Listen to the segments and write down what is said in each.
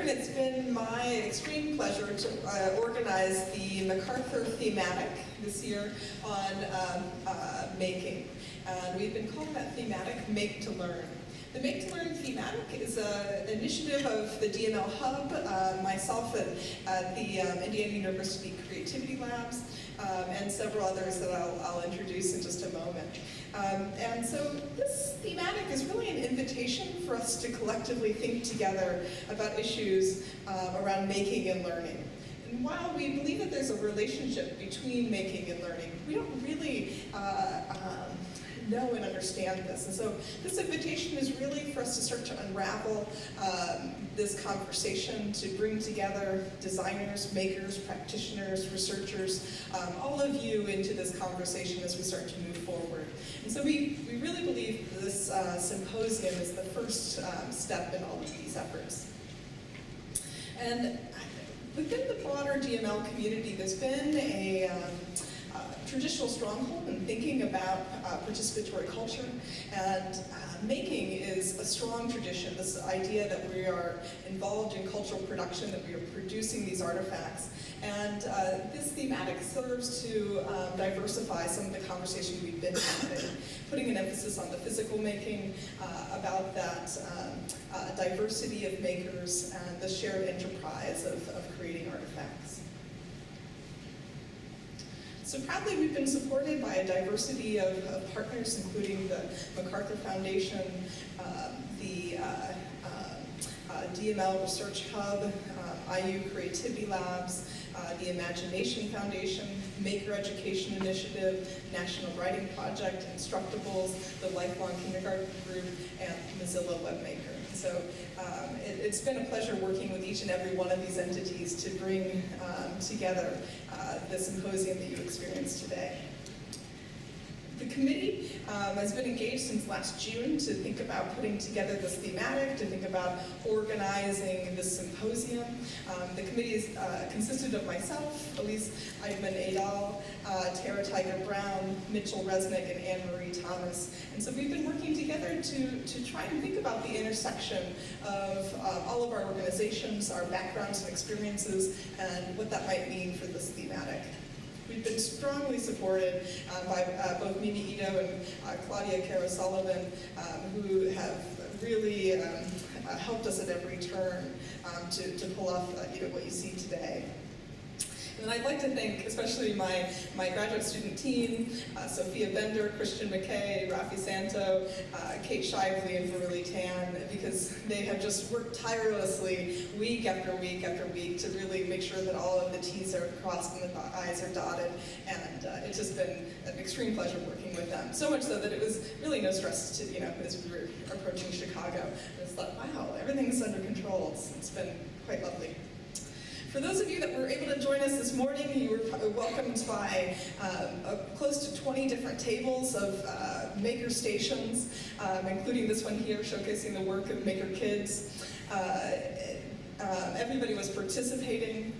and it's been my extreme pleasure to organize the MacArthur thematic this year on making. And we've been calling that thematic Make to Learn. The Make to Learn thematic is an initiative of the DML Hub, myself at the Indiana University Creativity Labs, and several others that I'll introduce in just a moment. And so this thematic is really an invitation for us to collectively think together about issues around making and learning. And while we believe that there's a relationship between making and learning, we don't really know and understand this. And so this invitation is really for us to start to unravel this conversation, to bring together designers, makers, practitioners, researchers, all of you into this conversation as we start to move forward. And so we really believe this symposium is the first step in all of these efforts. And within the broader DML community, there's been a traditional stronghold in thinking about participatory culture, and making is a strong tradition, this idea that we are involved in cultural production, that we are producing these artifacts. And this thematic serves to diversify some of the conversation we've been having, putting an emphasis on the physical making, about that diversity of makers, and the shared enterprise of creating artifacts. So proudly, we've been supported by a diversity of partners, including the MacArthur Foundation, the DML Research Hub, IU Creativity Labs, the Imagination Foundation, Maker Education Initiative, National Writing Project, Instructables, the Lifelong Kindergarten Group, and Mozilla WebMaker. So it's been a pleasure working with each and every one of these entities to bring together the symposium that you experienced today. The committee has been engaged since last June to think about putting together this thematic, to think about organizing this symposium. The committee is consisted of myself, Elise Eidman-Adal, Tara Tiger-Brown, Mitchell Resnick, and Anne-Marie Thomas. And so we've been working together to try and think about the intersection of all of our organizations, our backgrounds and experiences, and what that might mean for this thematic. We've been strongly supported by both Mimi Ito and Claudia Caro-Sullivan, who have really helped us at every turn to pull off what you see today. And I'd like to thank especially my graduate student team, Sophia Bender, Christian McKay, Rafi Santo, Kate Shively, and Verily Tan, because they have just worked tirelessly week after week after week to really make sure that all of the T's are crossed and the I's are dotted. And it's just been an extreme pleasure working with them. So much so that it was really no stress to, as we were approaching Chicago. I just thought, wow, everything's under control. It's been quite lovely. For those of you that were able to join us this morning, you were welcomed by close to 20 different tables of maker stations, including this one here showcasing the work of Maker Kids. Everybody was participating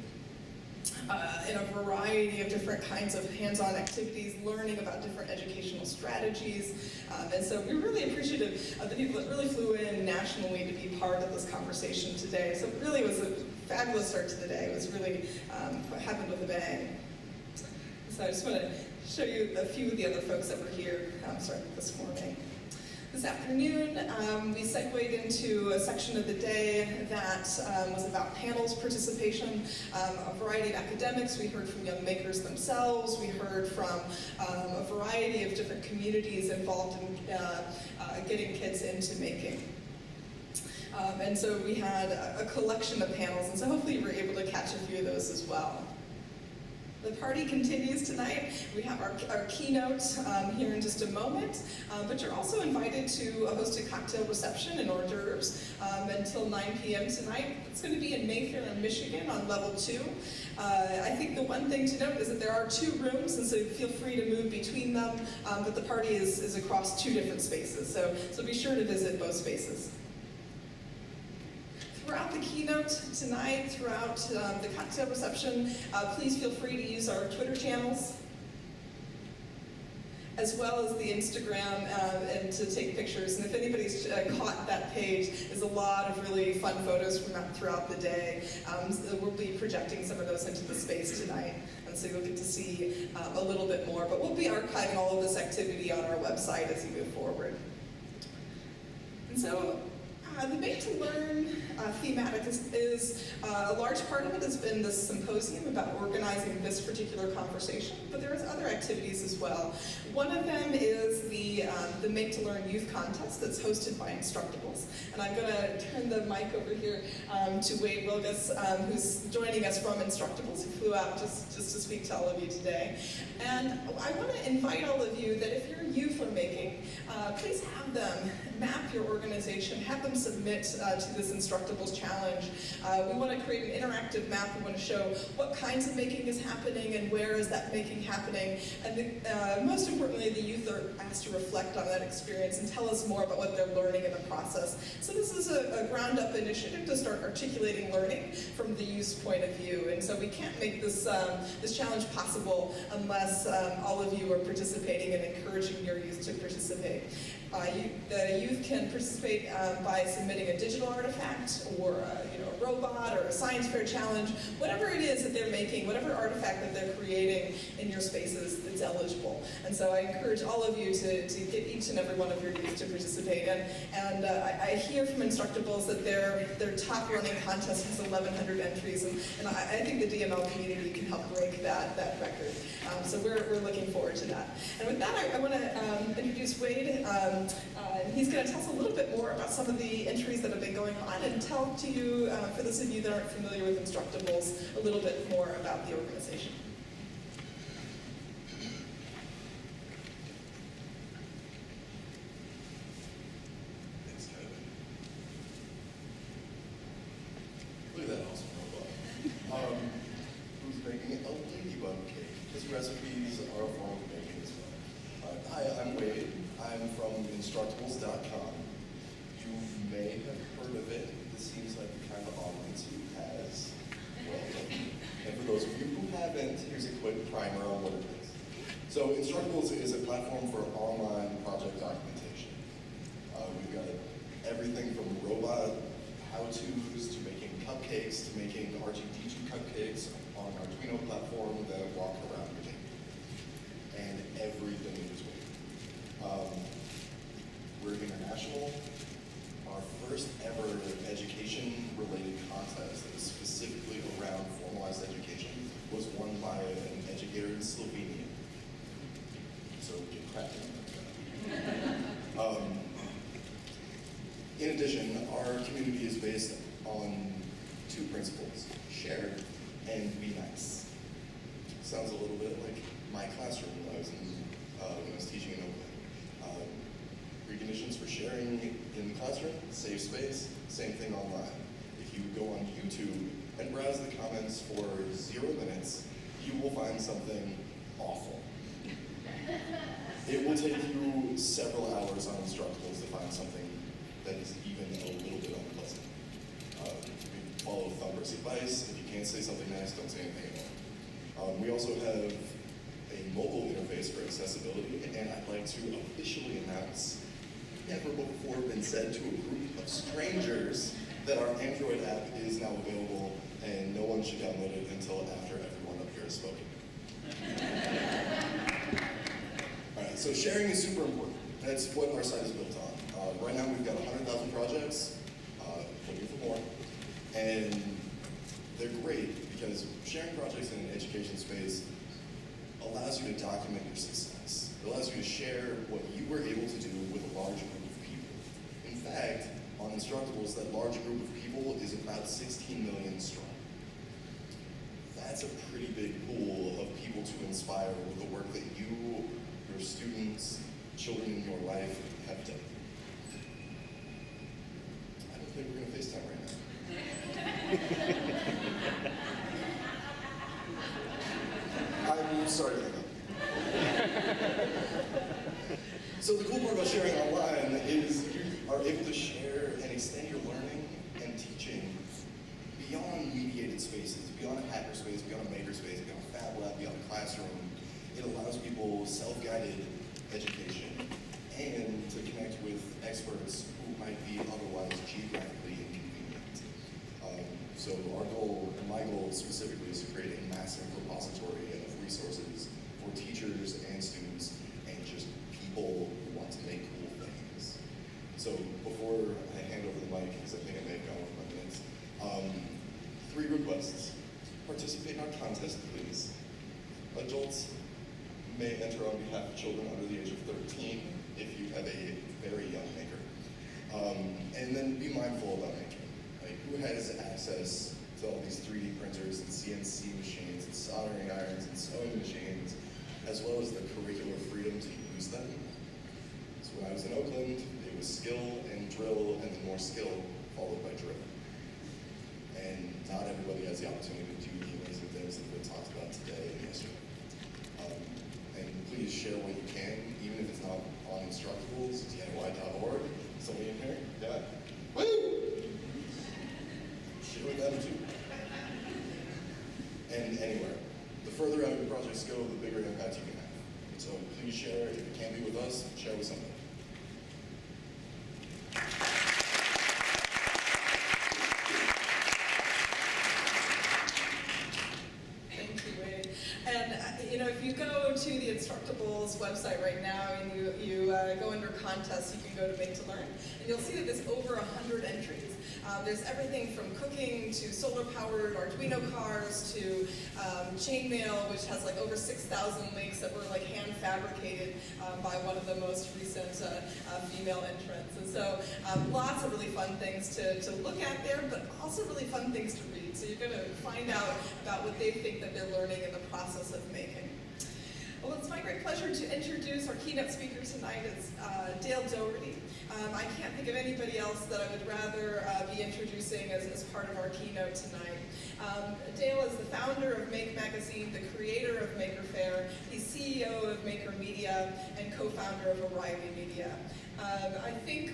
in a variety of different kinds of hands-on activities, learning about different educational strategies. And so we're really appreciative of the people that really flew in nationally to be part of this conversation today. So it really was a fabulous start to the day. It was really what happened with a bang. So I just want to show you a few of the other folks that were here this morning. This afternoon, we segued into a section of the day that was about panels participation, a variety of academics. We heard from young makers themselves. We heard from a variety of different communities involved in getting kids into making. And so we had a collection of panels, and so hopefully you were able to catch a few of those as well. The party continues tonight. We have our keynote here in just a moment, but you're also invited to a hosted cocktail reception and hors d'oeuvres until 9 p.m. tonight. It's going to be in Mayfair, Michigan on level 2. I think the one thing to note is that there are 2 rooms, and so feel free to move between them, but the party is across 2 different spaces, so be sure to visit both spaces. Throughout the keynote tonight, throughout the cocktail reception, please feel free to use our Twitter channels. as well as the Instagram and to take pictures. And if anybody's caught that page, there's a lot of really fun photos from throughout the day. So we'll be projecting some of those into the space tonight, and so you'll get to see a little bit more. But we'll be archiving all of this activity on our website as we move forward. And so the Make to Learn thematic is a large part of it has been this symposium about organizing this particular conversation, but there's other activities as well. One of them is the Make to Learn Youth Contest that's hosted by Instructables. And I'm going to turn the mic over here to Wade Wilgus, who's joining us from Instructables, who flew out just to speak to all of you today. And I want to invite all of you that if your youth are making, please have them map your organization, have them submit to this Instructables challenge. We want to create an interactive map. We want to show what kinds of making is happening and where is that making happening. And most importantly, the youth are asked to reflect on that experience and tell us more about what they're learning in the process. So this is a ground-up initiative to start articulating learning from the youth's point of view. And so we can't make this, this challenge possible unless all of you are participating and encouraging your youth to participate. The youth can participate by submitting a digital artifact or a robot or a science fair challenge, whatever it is that they're making, whatever artifact that they're creating in your spaces that's eligible. And so I encourage all of you to get each and every one of your youth to participate. And I hear from Instructables that their top running contest has 1,100 entries, and I think the DML community can help break that record. So we're looking forward to that. And with that, I want to introduce Wade. He's going to tell us a little bit more about some of the entries that have been going on and tell to you, for those of you that aren't familiar with Instructables, a little bit more about the organization. Thanks, Kevin. Look at that awesome robot. Who's making a ladybug cake? His recipes are a form of baking as well. Hi, I'm Wade. I'm from Instructables.com. You may have heard of it. This seems like the kind of audience who has. Welcome. And for those of you who haven't, here's a quick primer on what it is. So Instructables is a platform for online project documentation. We've got everything from robot how-tos to making cupcakes to making R2D2 cupcakes on an Arduino platform that walk around your table. And everything in between. We're international. Our first ever education-related contest that was specifically around formalized education was won by an educator in Slovenia. So get cracking on that. In addition, our community is based on two principles: share and be nice. Sounds a little bit like my classroom when I was teaching in Oakland. Preconditions for sharing in the classroom: safe space. Same thing online. If you go on YouTube and browse the comments for 0 minutes, you will find something awful. It will take you several hours on Instructables to find something that is even a little bit unpleasant. Follow Thumper's advice. If you can't say something nice, don't say anything at all. We also have a mobile interface for accessibility, and I'd like to officially announce, never before been said to a group of strangers, that our Android app is now available, and no one should download it until after everyone up here has spoken. All right, so sharing is super important. That's what our site is built on. Right now we've got 100,000 projects, looking for more, and they're great because sharing projects in an education space allows you to document your success. It allows you to share what you were able to do with a large group of people. In fact, on Instructables, that large group of people is about 16 million strong. That's a pretty big pool of people to inspire with the work that you, your students, children in your life have done. I don't think we're going to FaceTime right now. I'm sorry to hang up. So the cool part about sharing online is you are able to share and extend your learning and teaching beyond mediated spaces, beyond a hackerspace, beyond a makerspace, beyond a fab lab, beyond a classroom. It allows people self-guided education, and to connect with experts who might be otherwise geographically inconvenient. So our goal, and my goal specifically, is to create a massive repository of resources for teachers and students and just people who want to make cool things. So before I hand over the mic, because I think I may have gone over my minutes, 3 requests. Participate in our contest, please. Adults may enter on behalf of children under the age of 13 if you have a very young maker. And then be mindful about making. Like, who has access to all these 3D printers and CNC machines and soldering irons and sewing machines, as well as the curricular freedom to use them? So when I was in Oakland, it was skill and drill, and then more skill followed by drill. And not everybody has the opportunity to do the amazing things that have been talked about today and yesterday. And please share what you can, even if it's not on Instructables, DIY.org. Somebody in here? Yeah. Woo! Share with them too. And anywhere. The further out your projects go, the bigger impact you can have. So please share. If you can't be with us, share with somebody. If you go to the Instructables website right now and you go under contests, you can go to Make to Learn, and you'll see that there's over 100 entries. There's everything from cooking to solar-powered Arduino cars to chainmail, which has like over 6,000 links that were like hand-fabricated by one of the most recent female entrants. And so lots of really fun things to look at there, but also really fun things to read. So you're going to find out about what they think that they're learning in the process of making. Well, it's my great pleasure to introduce our keynote speaker tonight. It's Dale Dougherty. I can't think of anybody else that I would rather be introducing as part of our keynote tonight. Dale is the founder of Make Magazine, the creator of Maker Faire. He's CEO of Maker Media and co-founder of O'Reilly Media. I think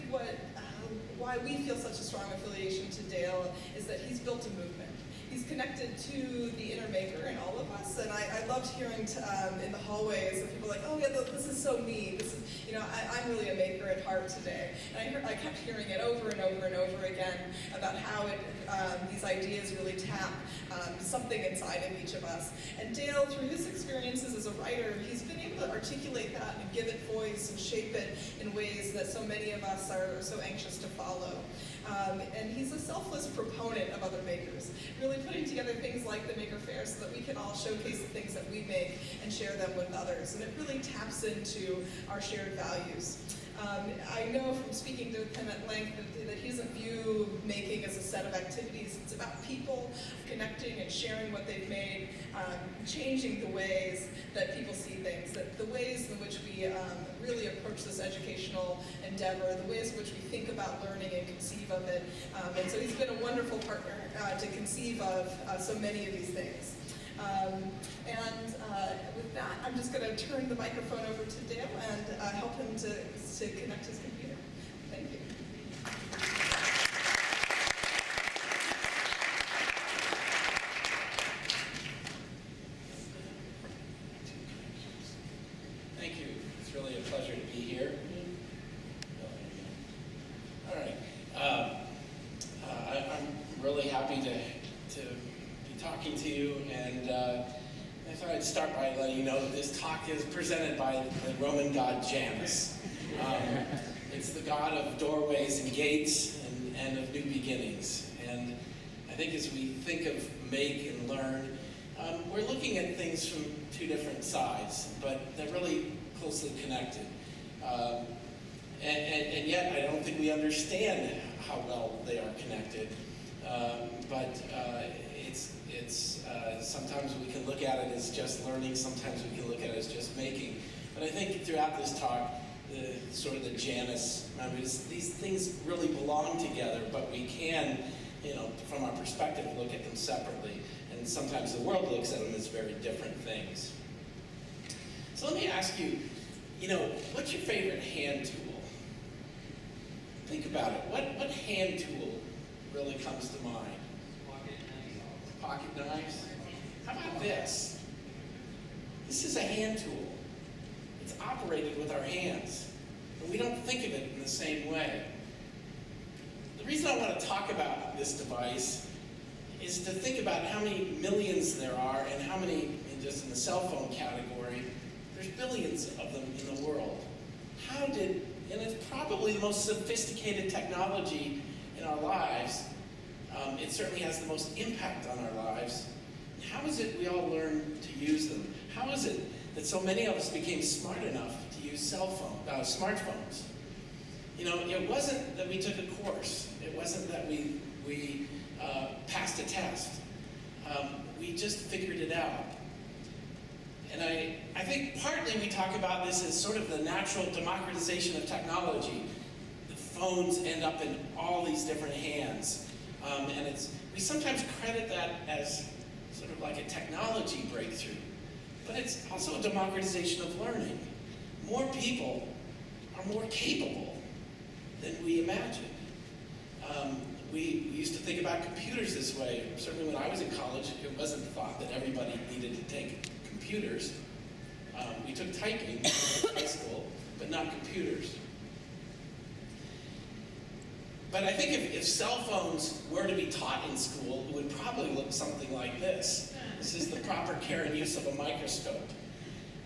why we feel such a strong affiliation to Dale is that he's built a movement. He's connected to the inner maker in all of us, and I loved hearing in the hallways of people like, oh yeah, this is so me. This is, I'm really a maker at heart today. And I kept hearing it over and over and over again about how these ideas really tap something inside of each of us. And Dale, through his experiences as a writer, he's been able to articulate that and give it voice and shape it in ways that so many of us are so anxious to follow. And he's a selfless proponent of other makers, really putting together things like the Maker Faire so that we can all showcase the things that we make and share them with others. And it really taps into our shared values. I know from speaking to him at length that he doesn't view making as a set of activities. It's about people connecting and sharing what they've made, changing the ways that people see things, that the ways in which we really approach this educational endeavor, the ways in which we think about learning and conceive of it. And so he's been a wonderful partner to conceive of so many of these things. With that, I'm just going to turn the microphone over to Dale and help him to connect his computer. Thank you. Thank you. It's really a pleasure to be here. All right. I'm really happy to be talking to you, and I thought I'd start by letting you know that this talk is presented by the Roman god Janus. It's the god of doorways and gates and of new beginnings. And I think as we think of make and learn, we're looking at things from 2 different sides, but they're really closely connected. And yet I don't think we understand how well they are connected. But sometimes we can look at it as just learning, sometimes we can look at it as just making. But I think throughout this talk, sort of the Janus, these things really belong together, but we can, from our perspective, look at them separately. And sometimes the world looks at them as very different things. So let me ask you, what's your favorite hand tool? Think about it. What hand tool really comes to mind? Pocket knives? How about this? This is a hand tool. It's operated with our hands. And we don't think of it in the same way. The reason I want to talk about this device is to think about how many millions there are and how many, just in the cell phone category, there's billions of them in the world. And it's probably the most sophisticated technology in our lives. It certainly has the most impact on our lives. How is it we all learn to use them? How is it that so many of us became smart enough to use smartphones? You know, it wasn't that we took a course. It wasn't that we passed a test. We just figured it out. And I think partly we talk about this as sort of the natural democratization of technology. The phones end up in all these different hands. And we sometimes credit that as sort of like a technology breakthrough. But it's also a democratization of learning. More people are more capable than we imagined. We used to think about computers this way. Certainly when I was in college, it wasn't thought that everybody needed to take computers. We took typing in high school, but not computers. But I think if cell phones were to be taught in school, it would probably look something like this. This is the proper care and use of a microscope.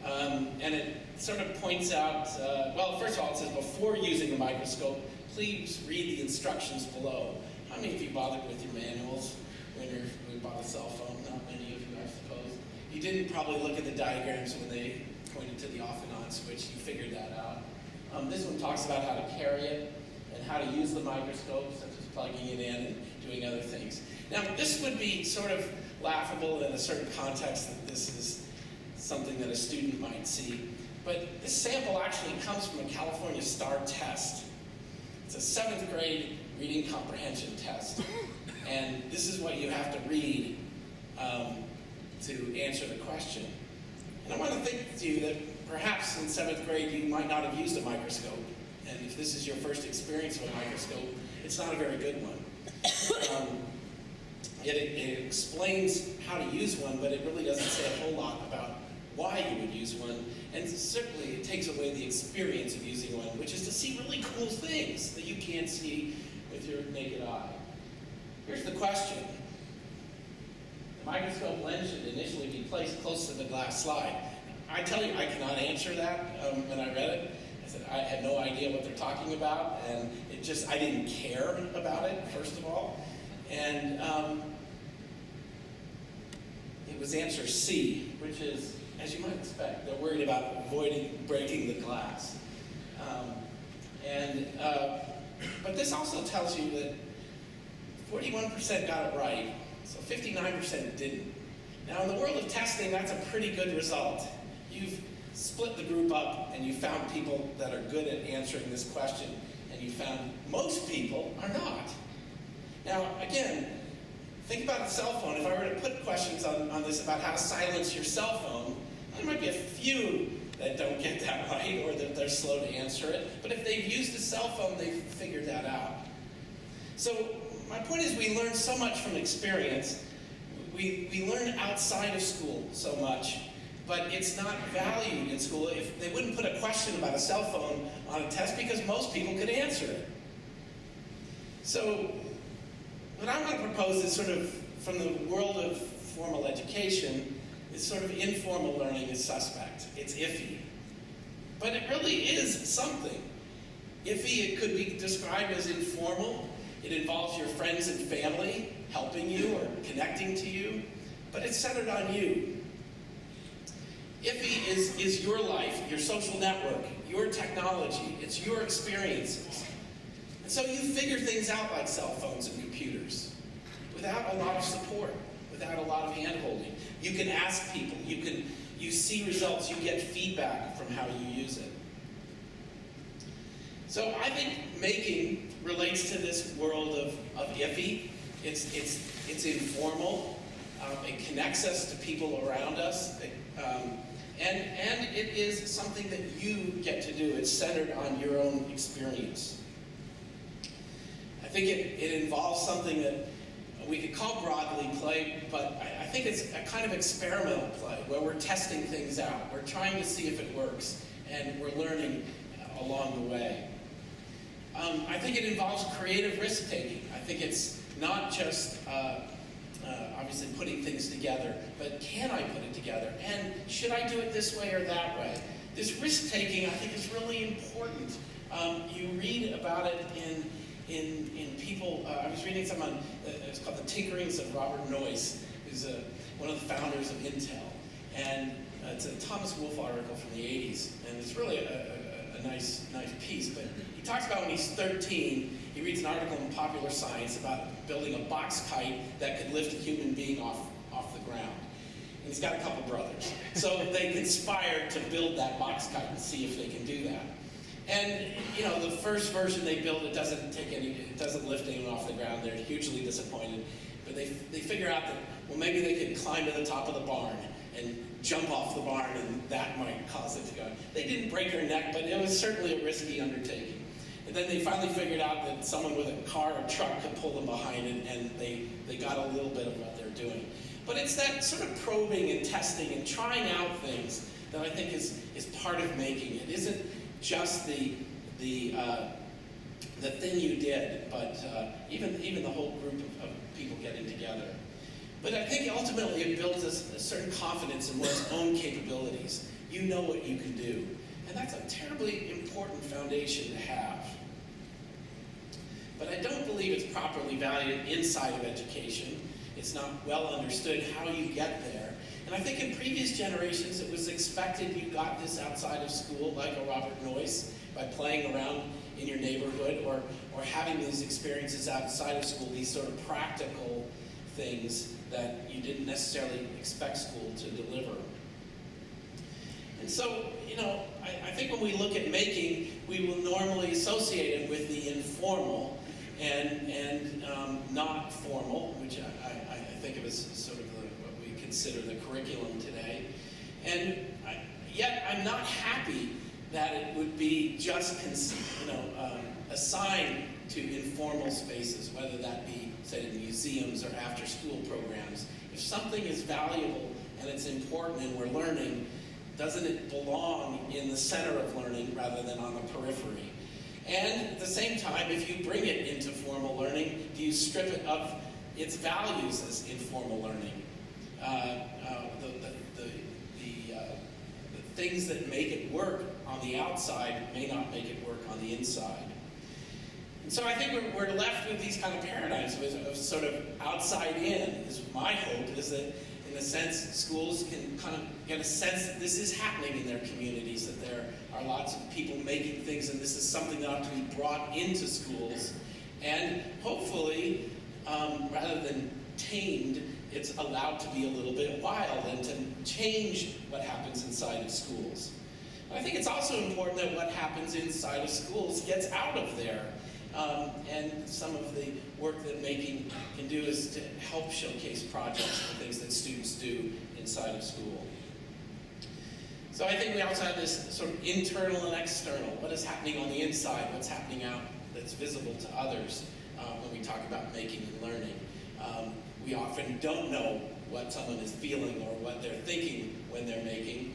And it sort of points out, well, first of all, it says before using a microscope, please read the instructions below. How many of you bothered with your manuals when you bought a cell phone? Not many of you, I suppose. You didn't probably look at the diagrams when they pointed to the off and on switch. You figured that out. This one talks about how to carry it and how to use the microscope, such as plugging it in and doing other things. Now, this would be sort of laughable in a certain context that this is something that a student might see. But this sample actually comes from a California STAR test. It's a 7th grade reading comprehension test. And this is what you have to read to answer the question. And I want to think to you that perhaps in 7th grade you might not have used a microscope. And if this is your first experience with a microscope, it's not a very good one. It explains how to use one, but it really doesn't say a whole lot about why you would use one. And certainly it takes away the experience of using one, which is to see really cool things that you can't see with your naked eye. Here's the question. The microscope lens should initially be placed close to the glass slide. I tell you, I cannot answer that when I read it. I said, I had no idea what they're talking about, and I didn't care about it, first of all. And it was answer C, which is, as you might expect, they're worried about breaking the glass. But this also tells you that 41% got it right, so 59% didn't. Now, in the world of testing, that's a pretty good result. You've split the group up, and you found people that are good at answering this question, and you found most people are not. Now, again, think about a cell phone. If I were to put questions on this about how to silence your cell phone, there might be a few that don't get that right, or that they're slow to answer it. But if they've used a cell phone, they've figured that out. So my point is, we learn so much from experience. We learn outside of school so much, but it's not valued in school. If they wouldn't put a question about a cell phone on a test because most people could answer it. So what I want to propose is sort of from the world of formal education is sort of informal learning is suspect. It's iffy. But it really is something. Iffy, it could be described as informal. It involves your friends and family helping you or connecting to you, but it's centered on you. Iffy is your life, your social network, your technology. It's your experiences. And so you figure things out like cell phones and computers without a lot of support, without a lot of hand-holding. You can ask people, you see results, you get feedback from how you use it. So I think making relates to this world of iffy. It's informal. It connects us to people around us. And it is something that you get to do. It's centered on your own experience. I think it involves something that we could call broadly play, but I think it's a kind of experimental play where we're testing things out. We're trying to see if it works. and we're learning along the way. I think it involves creative risk-taking. I think it's not just obviously putting things together, but can I put it together? And should I do it this way or that way? This risk-taking, I think, is really important. You read about it in people. I was reading some on, it's called The Tinkerings of Robert Noyce, who's one of the founders of Intel. And it's a Thomas Wolfe article from the 80s, and it's really a nice piece. But he talks about when he's 13, he reads an article in Popular Science about building a box kite that could lift a human being off the ground. And he's got a couple brothers. So they conspire to build that box kite and see if they can do that. And you know, the first version they build, it doesn't lift anyone off the ground. They're hugely disappointed. But they figure out that, well, maybe they could climb to the top of the barn and jump off the barn, and that might cause it to go. They didn't break their neck, but it was certainly a risky undertaking. And then they finally figured out that someone with a car or truck could pull them behind it, and they got a little bit of what they're doing. But it's that sort of probing and testing and trying out things that I think is part of making. It isn't just the thing you did, but even the whole group of people getting together. But I think ultimately it builds a certain confidence in one's own capabilities. You know what you can do. And that's a terribly important foundation to have. But I don't believe it's properly valued inside of education. It's not well understood how you get there. And I think in previous generations it was expected you got this outside of school, like a Robert Noyce, by playing around in your neighborhood or having these experiences outside of school, these sort of practical things that you didn't necessarily expect school to deliver. And so, you know, I think when we look at making, we will normally associate it with the informal and not formal, which I think of as sort of what we consider the curriculum today. And yet I'm not happy that it would be just assigned to informal spaces, whether that be, say, in museums or after-school programs. If something is valuable and it's important and we're learning, doesn't it belong in the center of learning rather than on the periphery? And at the same time, if you bring it into formal learning, do you strip it of its values as informal learning? The things that make it work on the outside may not make it work on the inside. And so I think we're left with these kind of paradigms of sort of outside in, is my hope, is that in a sense schools can kind of get a sense that this is happening in their communities, that there are lots of people making things, and this is something that ought to be brought into schools. And hopefully, rather than tamed, it's allowed to be a little bit wild and to change what happens inside of schools. But I think it's also important that what happens inside of schools gets out of there. And some of the work that making can do is to help showcase projects and things that students do inside of school. So I think we also have this sort of internal and external. What is happening on the inside? What's happening out that's visible to others when we talk about making and learning? We often don't know what someone is feeling or what they're thinking when they're making,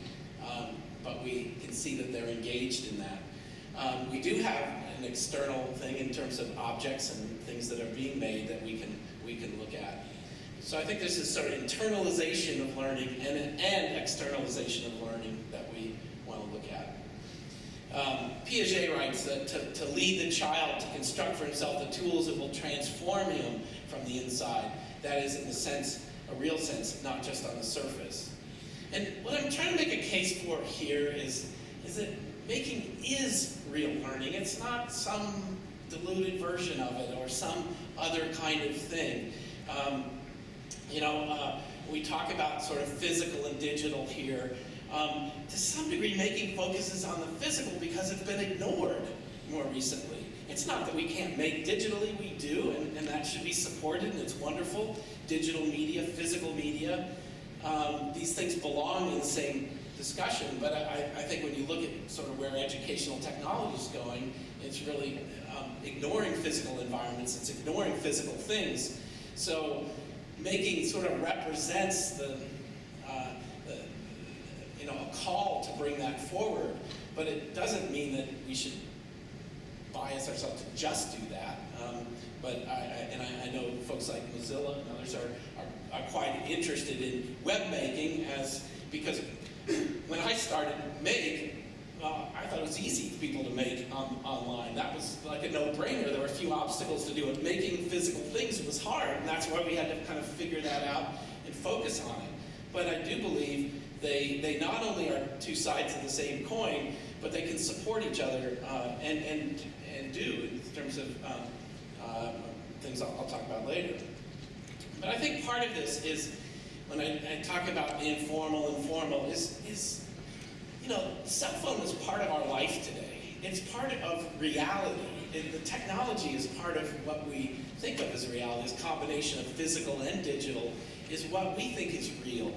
but we can see that they're engaged in that. We do have an external thing in terms of objects and things that are being made that we can look at. So I think this is sort of internalization of learning and externalization of learning that we want to look at. Piaget writes that to lead the child to construct for himself the tools that will transform him from the inside. That is, in a sense, a real sense, not just on the surface. And what I'm trying to make a case for here is that making is real learning. It's not some diluted version of it or some other kind of thing. We talk about sort of physical and digital here. To some degree, making focuses on the physical because it's been ignored more recently. It's not that we can't make digitally, we do, and that should be supported, and it's wonderful. Digital media, physical media, these things belong in the same discussion, but I think when you look at sort of where educational technology is going, it's really ignoring physical environments, it's ignoring physical things. So making sort of represents a call to bring that forward, but it doesn't mean that we should bias ourselves to just do that. But I know folks like Mozilla and others are quite interested in web making, because when I started Make, I thought it was easy for people to make online. That was like a no-brainer. There were a few obstacles to do it. Making physical things was hard, and that's why we had to kind of figure that out and focus on it. But I do believe they not only are two sides of the same coin, but they can support each other and do in terms of things I'll talk about later. But I think part of this is, when I talk about the informal is cell phone is part of our life today. It's part of reality. The technology is part of what we think of as reality. This combination of physical and digital is what we think is real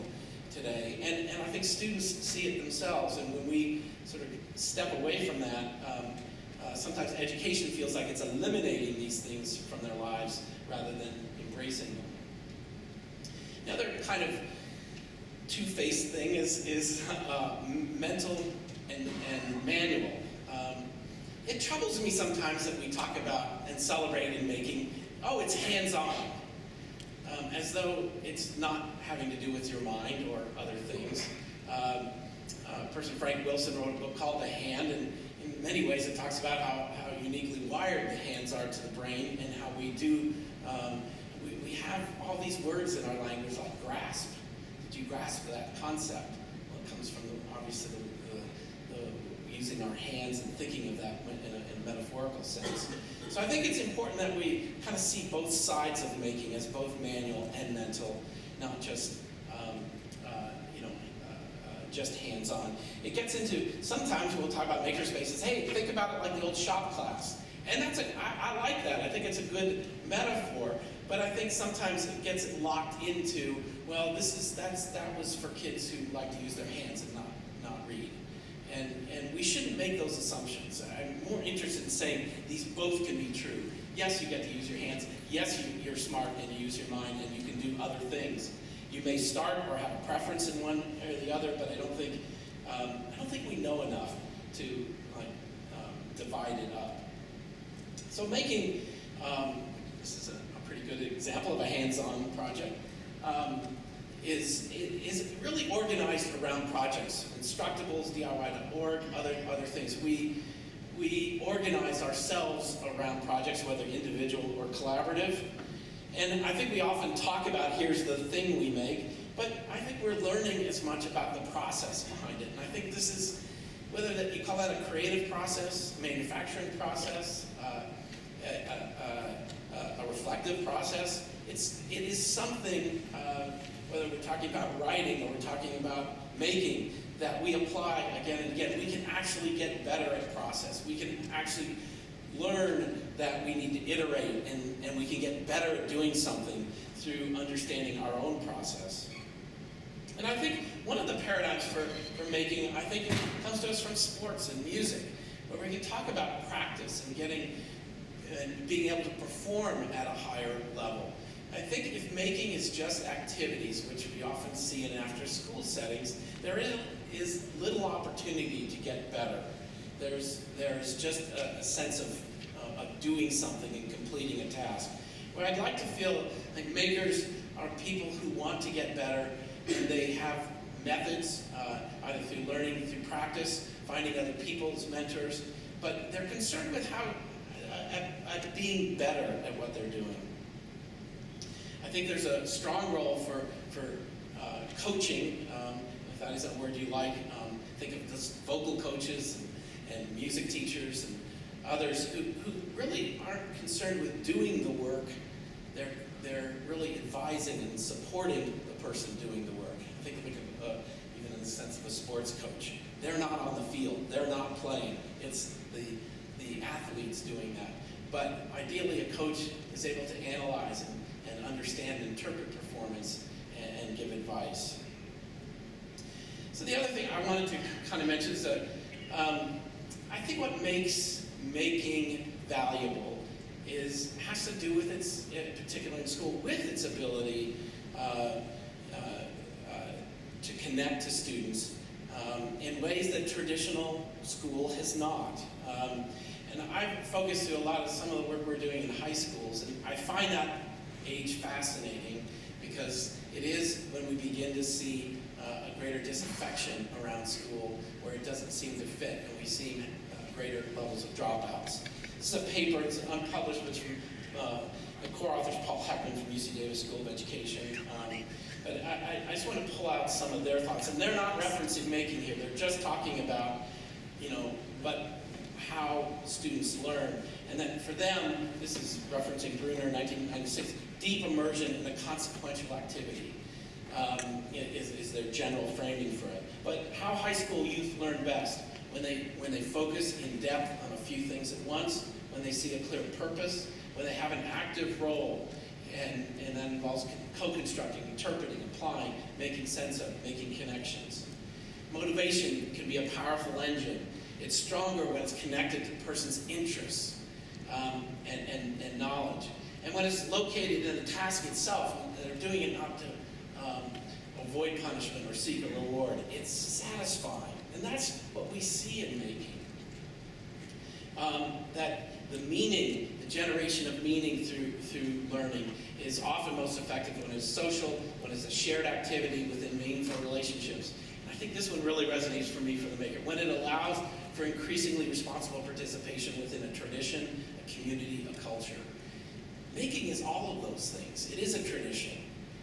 today. And I think students see it themselves. And when we sort of step away from that, sometimes education feels like it's eliminating these things from their lives rather than embracing them. The other kind of two-faced thing is mental and manual. It troubles me sometimes that we talk about and celebrate in making, it's hands-on, as though it's not having to do with your mind or other things. Person Frank Wilson wrote a book called The Hand, and in many ways it talks about how uniquely wired the hands are to the brain, and how we do, we have all these words in our language like grasp. Did you grasp that concept? Well, it comes from obviously the using our hands and thinking of that in a metaphorical sense. So I think it's important that we kind of see both sides of making as both manual and mental, not just just hands-on. It gets into, sometimes we'll talk about makerspaces. Hey, think about it like the old shop class. And I like that. I think it's a good metaphor. But I think sometimes it gets locked into, well, that was for kids who like to use their hands and not read. And we shouldn't make those assumptions. I'm more interested in saying these both can be true. Yes, you get to use your hands. Yes, you're smart and you use your mind and you can do other things. You may start or have a preference in one or the other, but I don't think we know enough to divide it up. So making, this is a pretty good example of a hands-on project, is really organized around projects, Instructables, DIY.org, other things. We organize ourselves around projects, whether individual or collaborative. And I think we often talk about, here's the thing we make, but I think we're learning as much about the process behind it. And I think this is, whether that you call that a creative process, a manufacturing process, a reflective process, it is something, whether we're talking about writing or we're talking about making, that we apply again and again. We can actually get better at process. We can actually learn that we need to iterate, and we can get better at doing something through understanding our own process. And I think one of the paradigms for making, I think, comes to us from sports and music, where we can talk about practice and being able to perform at a higher level. I think if making is just activities, which we often see in after-school settings, there is little opportunity to get better. There's just a sense of doing something and completing a task. Where I'd like to feel like makers are people who want to get better, and they have methods, either through learning, through practice, finding other people as mentors, but they're concerned with how at being better at what they're doing. I think there's a strong role for coaching, if that is a word you like. Think of those vocal coaches and music teachers and others who really aren't concerned with doing the work. They're really advising and supporting the person doing the work. Think of it even in the sense of a sports coach. They're not on the field. They're not playing. It's the athletes doing that. But ideally, a coach is able to analyze and understand and interpret performance and give advice. So the other thing I wanted to kind of mention is that I think what makes making valuable has to do with its, particularly in school, with its ability to connect to students in ways that traditional school has not. And I've focused to a lot of some of the work we're doing in high schools, and I find that age fascinating because it is when we begin to see a greater disaffection around school where it doesn't seem to fit, and we see greater levels of dropouts. This is a paper, it's unpublished, but from the core authors, Paul Heckman from UC Davis School of Education. But I just want to pull out some of their thoughts, and they're not referencing making here. They're just talking about, how students learn, and that for them, this is referencing Bruner, 1996, deep immersion in a consequential activity is their general framing for it. But how high school youth learn best when they focus in depth on a few things at once, when they see a clear purpose, when they have an active role, and that involves co-constructing, interpreting, applying, making sense of, making connections. Motivation can be a powerful engine. It's stronger when it's connected to the person's interests and knowledge. And when it's located in the task itself, they're doing it not to avoid punishment or seek a reward. It's satisfying. And that's what we see in making. That the meaning, the generation of meaning through learning is often most effective when it's social, when it's a shared activity within meaningful relationships. And I think this one really resonates for me for the maker. When it allows for increasingly responsible participation within a tradition, a community, a culture. Making is all of those things. It is a tradition.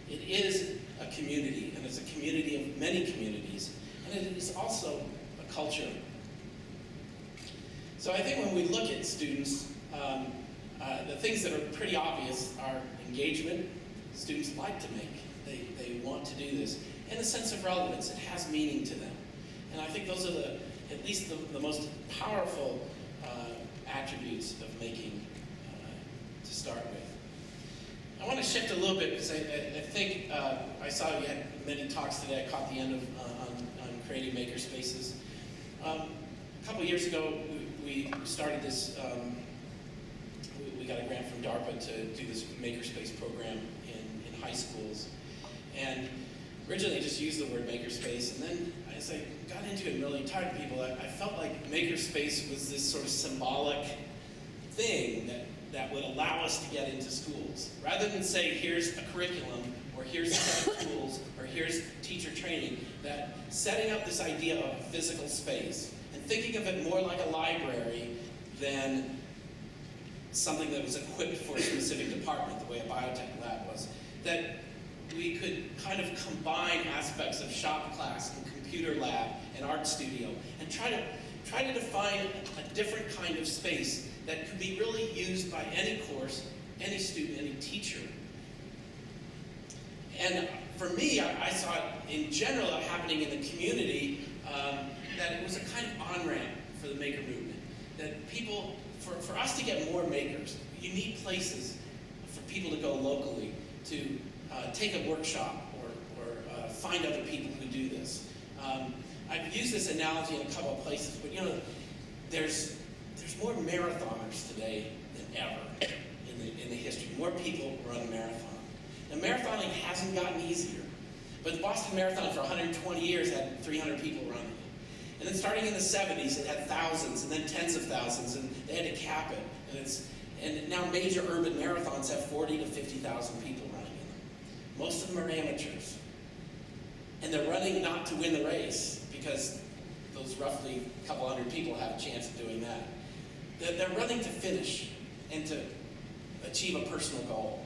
It is a community, and it's a community of many communities. And it is also a culture. So I think when we look at students, the things that are pretty obvious are engagement. Students like to make. They want to do this. And a sense of relevance. It has meaning to them. And I think those are at least the most powerful attributes of making to start with. I want to shift a little bit because I think I saw you had many talks today. I caught the end of on creating maker spaces. A couple years ago, we started this. We got a grant from DARPA to do this makerspace program in high schools, and originally I just used the word makerspace, and then as I got into it and really talked to people, I felt like makerspace was this sort of symbolic thing that would allow us to get into schools. Rather than say, here's a curriculum, or here's a set of tools, or here's teacher training, that setting up this idea of a physical space and thinking of it more like a library than something that was equipped for a specific department, the way a biotech lab was, that we could kind of combine aspects of shop class and computer lab and art studio and try to define a different kind of space that could be really used by any course, any student, any teacher. And for me, I saw it in general happening in the community, that it was a kind of on-ramp for the maker movement. That people, for us to get more makers, you need places for people to go locally to take a workshop or find other people who do this. I've used this analogy in a couple of places, but there's more marathoners today than ever in the history. More people run a marathon. Now, marathoning hasn't gotten easier, but the Boston Marathon for 120 years had 300 people running it. And then starting in the 70s, it had thousands, and then tens of thousands, and they had to cap it. And now major urban marathons have 40 to 50,000 people running in them. Most of them are amateurs. And they're running not to win the race, because those roughly a couple hundred people have a chance of doing that. They're running to finish and to achieve a personal goal.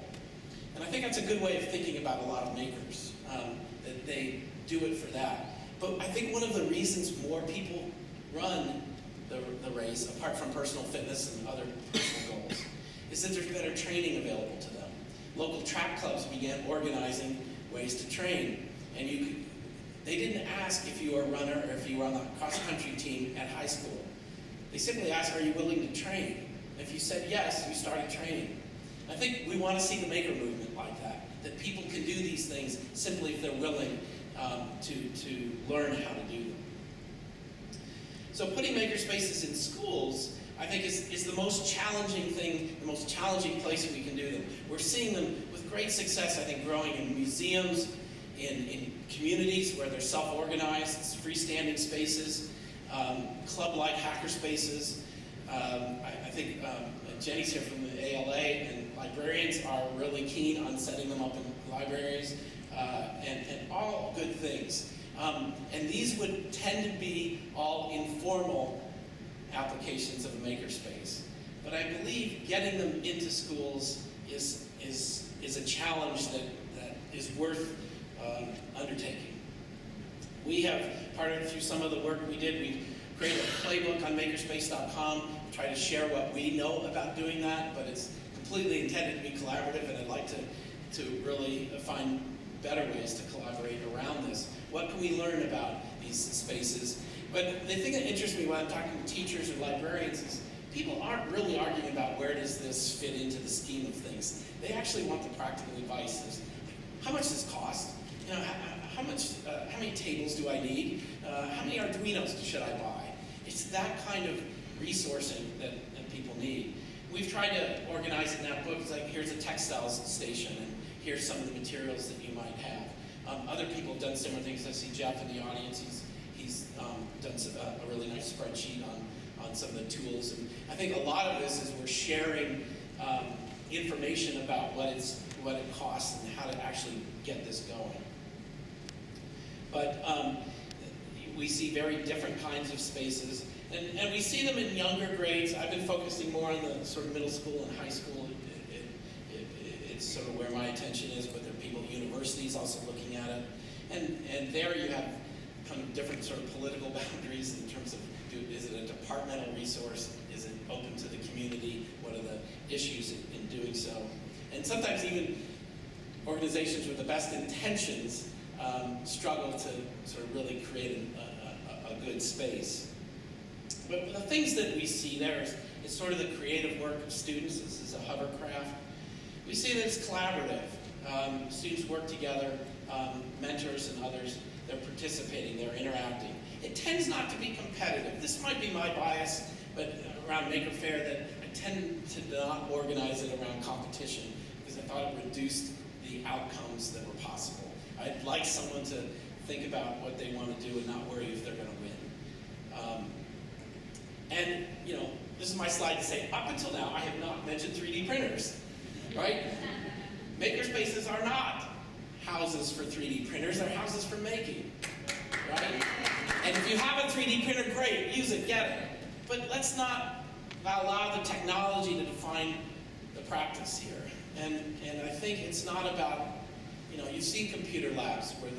And I think that's a good way of thinking about a lot of makers, that they do it for that. But I think one of the reasons more people run the race, apart from personal fitness and other personal goals, is that there's better training available to them. Local track clubs began organizing ways to train, and they didn't ask if you were a runner or if you were on the cross-country team at high school. They simply asked, are you willing to train? If you said yes, you started training. I think we want to see the maker movement like that people can do these things simply if they're willing to learn how to do them. So putting makerspaces in schools, I think, is the most challenging thing, the most challenging place we can do them. We're seeing them with great success, I think, growing in museums, in communities where they're self-organized, freestanding spaces, club-like hacker spaces. I think Jenny's here from the ALA, and librarians are really keen on setting them up in libraries, and all good things. And these would tend to be all informal applications of a makerspace. But I believe getting them into schools is a challenge that is worth undertaking. We have, partnered through some of the work we did, we've created a playbook on makerspace.com, try to share what we know about doing that, but it's completely intended to be collaborative, and I'd like to really find better ways to collaborate around this. What can we learn about these spaces? But the thing that interests me when I'm talking to teachers or librarians is people aren't really arguing about where does this fit into the scheme of things. They actually want the practical advice. How much does this cost? You know, how many tables do I need? How many Arduinos should I buy? It's that kind of resourcing that people need. We've tried to organize it in that book. It's like, here's a textiles station, and here's some of the materials that you might have. Other people have done similar things. I see Jeff in the audience. He's done a really nice spreadsheet on some of the tools. And I think a lot of this is we're sharing information about what it costs and how to actually get this going. But we see very different kinds of spaces. And we see them in younger grades. I've been focusing more on the sort of middle school and high school. It's sort of where my attention is, but there are people at universities also looking at it. And there you have kind of different sort of political boundaries in terms of, is it a departmental resource? Is it open to the community? What are the issues in doing so? And sometimes even organizations with the best intentions struggle to sort of really create a good space. But the things that we see there is sort of the creative work of students. This is a hovercraft. We see that it's collaborative. Students work together, mentors and others, they're participating, they're interacting. It tends not to be competitive. This might be my bias, but around Maker Faire, that I tend to not organize it around competition because I thought it reduced the outcomes that were possible. I'd like someone to think about what they want to do and not worry if they're going to win. And, you know, this is my slide to say, up until now, I have not mentioned 3D printers, right? Makerspaces are not houses for 3D printers, they're houses for making, right? And if you have a 3D printer, great, use it, get it. But let's not allow the technology to define the practice here. And I think it's not about, you know, you see computer labs where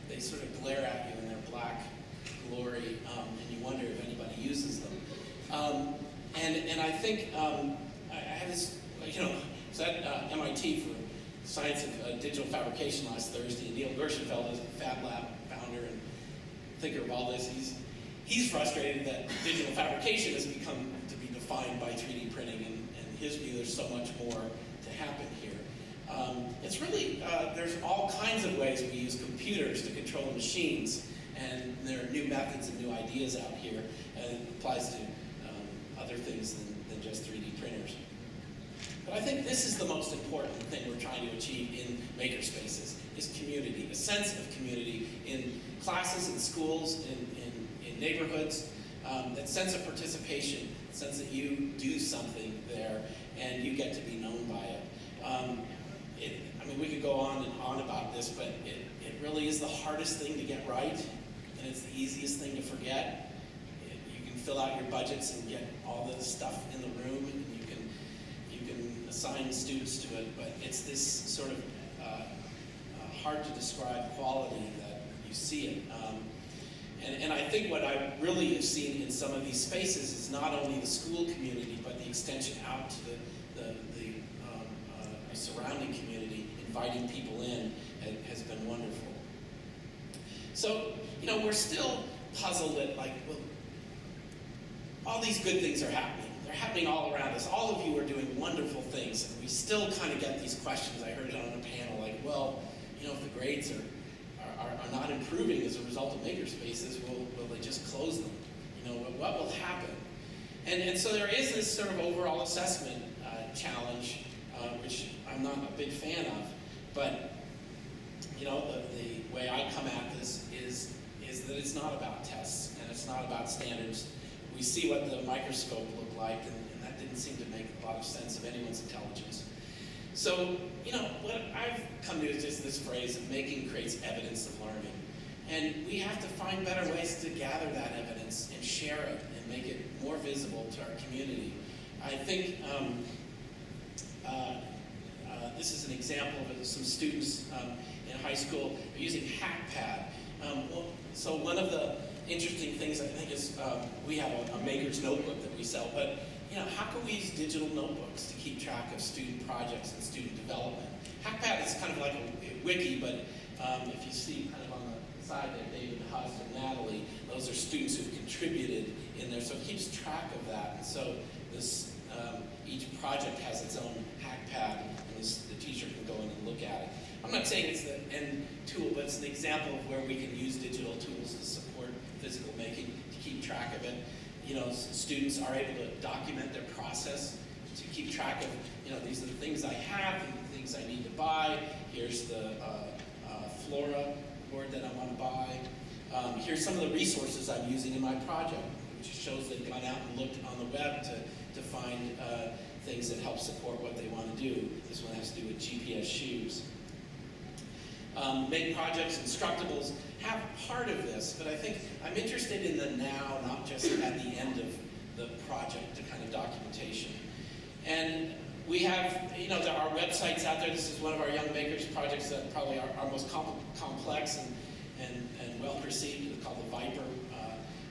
they sort of glare at you in their black glory, and you wonder if anybody uses them. And I think I had this, you know, I was at MIT for Science of Digital Fabrication last Thursday, and Neil Gershenfeld is a Fab Lab founder and thinker of all this. He's frustrated that digital fabrication has become to be defined by 3D printing, and in his view, there's so much more to happen here. It's really, there's all kinds of ways we use computers to control machines, and there are new methods and new ideas out here, and it applies to other things than just 3D printers. But I think this is the most important thing we're trying to achieve in makerspaces, is community, a sense of community in classes, in schools, in neighborhoods, that sense of participation, sense that you do something there and you get to be known by it. I mean, we could go on and on about this, but it really is the hardest thing to get right, and it's the easiest thing to forget. You can fill out your budgets and get all the stuff in the room, and you can assign students to it, but it's this sort of hard to describe quality that you see it. And I think what I really have seen in some of these spaces is not only the school community, but the extension out to the surrounding community, inviting people in, has been wonderful. So, you know, we're still puzzled at, like, well, all these good things are happening. They're happening all around us. All of you are doing wonderful things, and we still kind of get these questions. I heard it on a panel, like, well, you know, if the grades are not improving as a result of makerspaces, will they just close them? You know, what will happen? And so there is this sort of overall assessment challenge, which I'm not a big fan of, but the way I come at this is that it's not about tests and it's not about standards. We see what the microscope looked like, and that didn't seem to make a lot of sense of anyone's intelligence. So, what I've come to is just this phrase of making creates evidence of learning. And we have to find better ways to gather that evidence and share it and make it more visible to our community. I think this is an example of some students in high school using HackPad. So one of the interesting things I think is we have a maker's notebook that we sell, but how can we use digital notebooks to keep track of student projects and student development? HackPad is kind of like a wiki, but if you see kind of on the side there, David, Huss, and Natalie, those are students who've contributed in there, so it keeps track of that. And so this each project has its own HackPad, and the teacher can go in and look at it. I'm not saying it's the end tool, but it's an example of where we can use digital tools to support physical making, to keep track of it. Students are able to document their process, to keep track of, these are the things I have, the things I need to buy. Here's the Flora board that I want to buy. Here's some of the resources I'm using in my project, which shows they've gone out and looked on the web to find things that help support what they want to do. This one has to do with GPS shoes. Make projects, instructables have part of this, but I think I'm interested in the now, not just at the end of the project, the kind of documentation. And we have, there are websites out there. This is one of our Young Makers projects that probably are most complex and well perceived. It's called the Viper.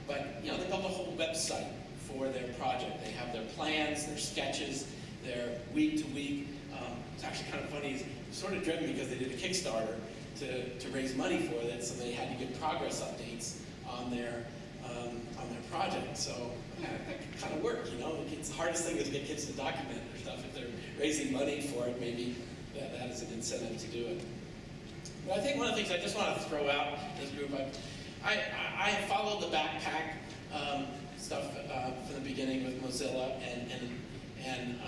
But they built a whole website for their project. They have their plans, their sketches, their week-to-week. It's actually kind of funny. It's sort of driven because they did a Kickstarter to raise money for it, so they had to give progress updates on their project. So that kind of worked, It's the hardest thing is to get kids to document their stuff. If they're raising money for it, maybe that is an incentive to do it. But I think one of the things I just want to throw out in this group, I have followed the backpack stuff from the beginning with Mozilla, and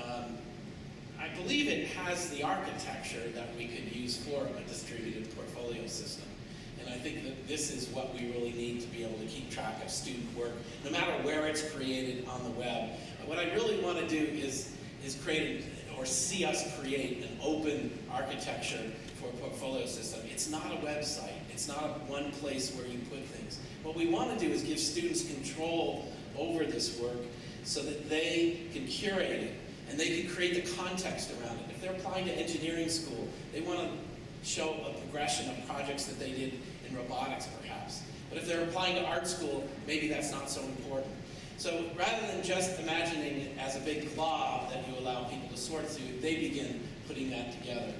I believe it has the architecture that we could use for a distributed portfolio system. And I think that this is what we really need to be able to keep track of student work, no matter where it's created on the web. What I really want to do is create or see us create an open architecture for a portfolio system. It's not a website. It's not one place where you put things. What we want to do is give students control over this work so that they can curate it and they can create the context around it. If they're applying to engineering school, they want to show a progression of projects that they did in robotics, perhaps. But if they're applying to art school, maybe that's not so important. So rather than just imagining it as a big glob that you allow people to sort through, they begin putting that together.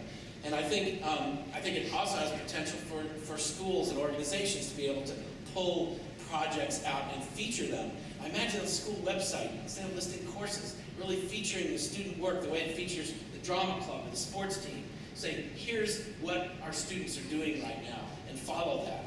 And I think it also has potential for schools and organizations to be able to pull projects out and feature them. I imagine a school website, instead of listing courses, really featuring the student work the way it features the drama club and the sports team. Saying, here's what our students are doing right now, and follow that.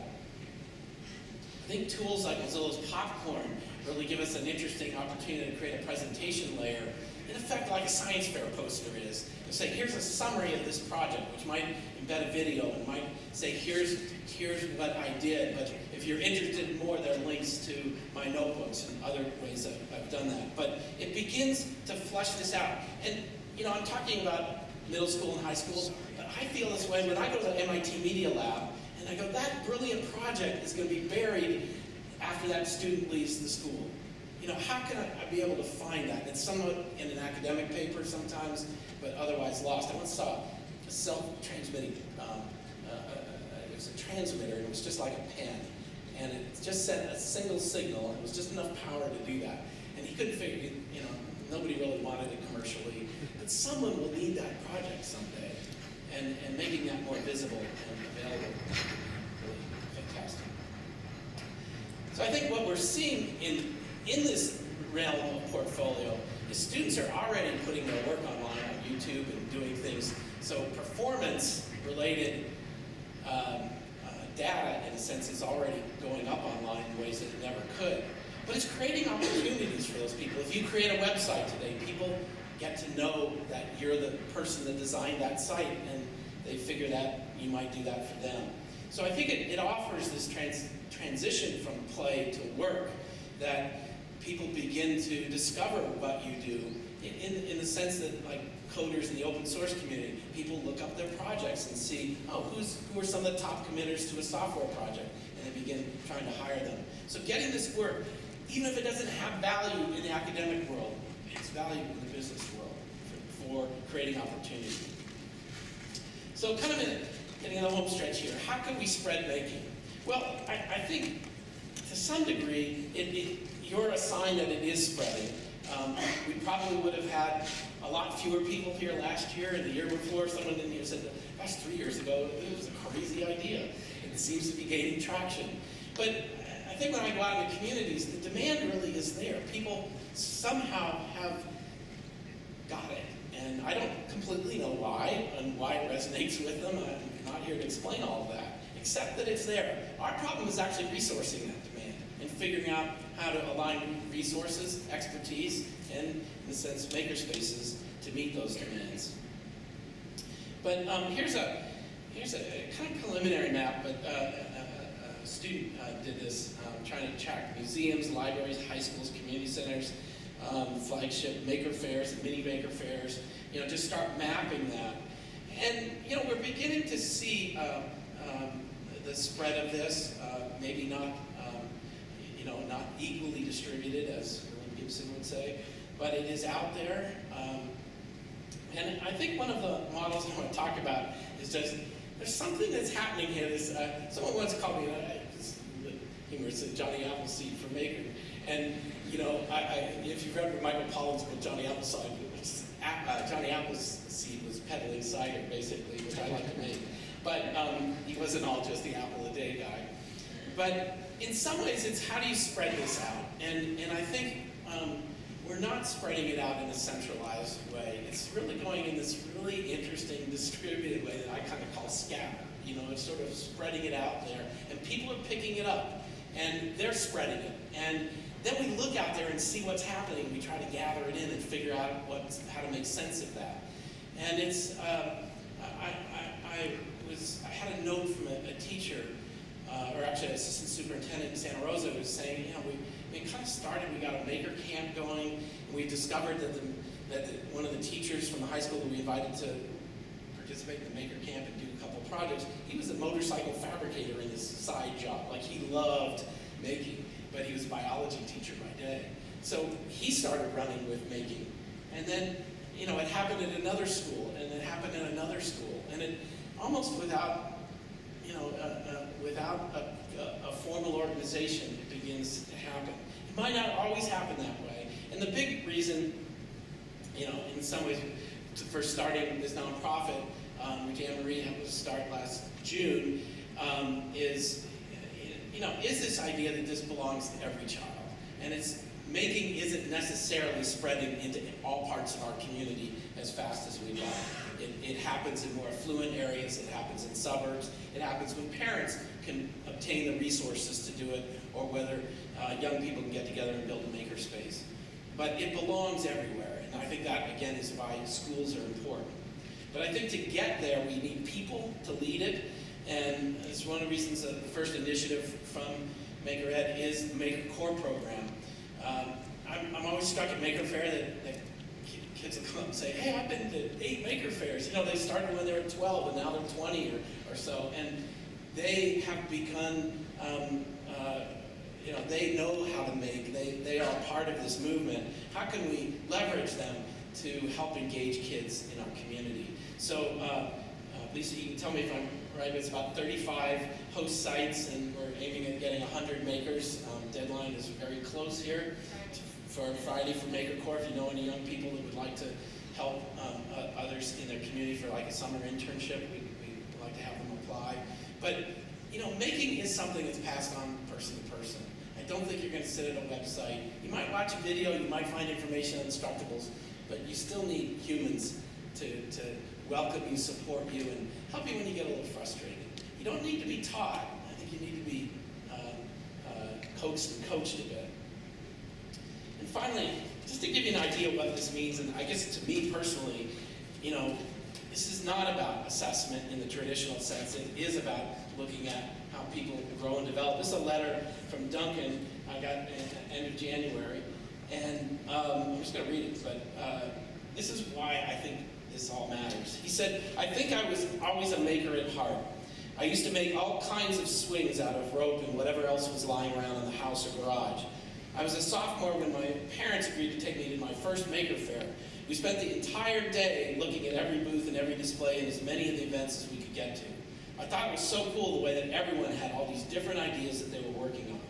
I think tools like Mozilla's Popcorn really give us an interesting opportunity to create a presentation layer, in effect like a science fair poster is. To say, here's a summary of this project, which might embed a video and might say, here's what I did, but if you're interested in more, there are links to my notebooks and other ways that I've done that. But it begins to flesh this out. And, I'm talking about middle school and high school, but I feel this way when I go to the MIT Media Lab, and I go, that brilliant project is going to be buried after that student leaves the school. How can I be able to find that? It's somewhat in an academic paper sometimes, but otherwise lost. I once saw a self-transmitting, it was a transmitter, and it was just like a pen. And it just sent a single signal, and it was just enough power to do that. And he couldn't figure it, nobody really wanted it commercially. But someone will need that project someday. And making that more visible and available, really fantastic. So I think what we're seeing in this realm of portfolio is students are already putting their work online on YouTube and doing things. So performance-related data, in a sense, is already going up online in ways that it never could. But it's creating opportunities for those people. If you create a website today, people get to know that you're the person that designed that site, and they figure that you might do that for them. So I think it offers this transition from play to work, that people begin to discover what you do in the sense that, like coders in the open source community, people look up their projects and see, oh, who are some of the top committers to a software project, and they begin trying to hire them. So getting this work, even if it doesn't have value in the academic world, it's valuable in the business world for creating opportunity. So kind of getting in the home stretch here, how can we spread making? Well, I think to some degree, you're a sign that it is spreading. We probably would have had a lot fewer people here last year and the year before. Someone in here said, gosh, 3 years ago, it was a crazy idea. It seems to be gaining traction. But I think when I go out in the communities, the demand really is there. People somehow have got it. And I don't completely know why and why it resonates with them. I'm not here to explain all of that, except that it's there. Our problem is actually resourcing that demand and figuring out how to align resources, expertise, and, in a sense, makerspaces to meet those demands. But here's a kind of preliminary map, but a student did this, trying to track museums, libraries, high schools, community centers, flagship maker fairs, mini maker fairs, just start mapping that. And, we're beginning to see the spread of this, maybe not, not equally distributed, as William Gibson would say, but it is out there. And I think one of the models I want to talk about is just, there's something that's happening here. Someone once called me, humorous, Johnny Appleseed for Maker. And, if you remember Michael Pollan's book, Johnny Appleseed, Johnny Appleseed was peddling cider, basically, which I like to make. But he wasn't all just the apple a day guy. But in some ways, it's how do you spread this out? And I think we're not spreading it out in a centralized way. It's really going in this really interesting distributed way that I kind of call scatter. It's sort of spreading it out there, and people are picking it up, and they're spreading it. And then we look out there and see what's happening. We try to gather it in and figure out how to make sense of that. And it's, I had a note from a teacher, or actually an assistant superintendent in Santa Rosa, who was saying, we kind of started, we got a maker camp going, and we discovered that one of the teachers from the high school that we invited to participate in the maker camp and do a couple projects, he was a motorcycle fabricator in his side job. Like, he loved making, but he was a biology teacher by day. So he started running with making. And then, it happened at another school, and it happened at another school. And it almost without a formal organization, it begins to happen. It might not always happen that way. And the big reason, in some ways, for starting this nonprofit, which Anne-Marie had to start last June, is this idea that this belongs to every child. And making isn't necessarily spreading into all parts of our community as fast as we'd like. It happens in more affluent areas, it happens in suburbs, it happens when parents can obtain the resources to do it, or whether young people can get together and build a makerspace. But it belongs everywhere, and I think that, again, is why schools are important. But I think to get there, we need people to lead it, and it's one of the reasons that the first initiative from Maker Ed is the Maker Core program. I'm always struck at Maker Fair that kids will come up and say, hey, I've been to 8 Maker Fairs. They started when they were 12, and now they're 20 or so, and they have begun, they know how to make. They are part of this movement. How can we leverage them to help engage kids in our community? So, Lisa, you can tell me if I'm right, but it's about 35 host sites, and we're aiming at getting 100 makers. Deadline is very close here for Friday for Maker Core. If you know any young people that would like to help others in their community for like a summer internship, we'd like to have them apply. But, making is something that's passed on person to person. I don't think you're going to sit at a website. You might watch a video, you might find information on instructables, but you still need humans to welcome you, support you, and help you when you get a little frustrated. You don't need to be taught. I think you need to be coaxed and coached a bit. And finally, just to give you an idea of what this means, and I guess to me personally, This is not about assessment in the traditional sense. It is about looking at how people grow and develop. This is a letter from Duncan I got at the end of January, and I'm just going to read it, but this is why I think this all matters. He said, "I think I was always a maker at heart. I used to make all kinds of swings out of rope and whatever else was lying around in the house or garage. I was a sophomore when my parents agreed to take me to my first maker fair. We spent the entire day looking at every booth and every display and as many of the events as we could get to. I thought it was so cool the way that everyone had all these different ideas that they were working on.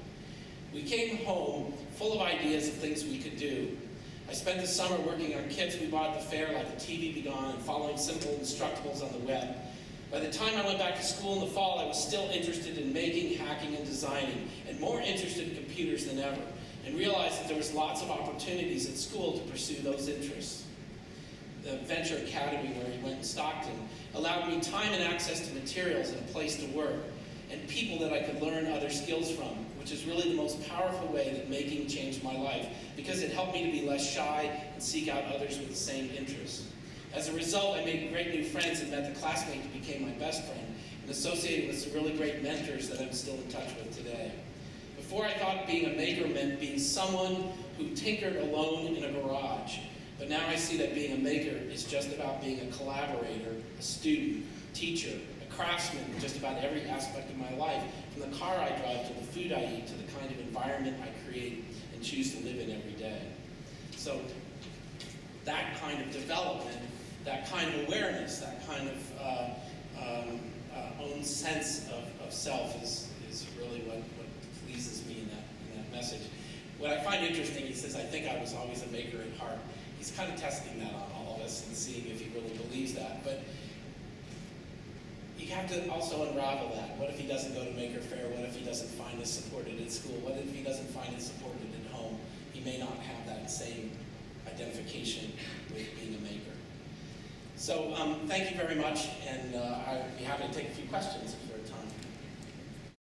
We came home full of ideas of things we could do. I spent the summer working on kits we bought at the fair like the TV Be Gone and following simple instructables on the web. By the time I went back to school in the fall, I was still interested in making, hacking, and designing, and more interested in computers than ever, and realized that there was lots of opportunities at school to pursue those interests. The Venture Academy, where he went in Stockton, allowed me time and access to materials and a place to work, and people that I could learn other skills from, which is really the most powerful way that making changed my life, because it helped me to be less shy and seek out others with the same interests. As a result, I made great new friends and met the classmate who became my best friend, and associated with some really great mentors that I'm still in touch with today. Before, I thought being a maker meant being someone who tinkered alone in a garage. But now I see that being a maker is just about being a collaborator, a student, teacher, a craftsman in just about every aspect of my life, from the car I drive to the food I eat to the kind of environment I create and choose to live in every day. So that kind of development, that kind of awareness, that kind of own sense of self is really what pleases me in that message. What I find interesting, he says, I think I was always a maker at heart. He's kind of testing that on all of us and seeing if he really believes that. But you have to also unravel that. What if he doesn't go to Maker Faire? What if he doesn't find this supported at school? What if he doesn't find it supported at home? He may not have that same identification with being a maker. So thank you very much, and I'd be happy to take a few questions if there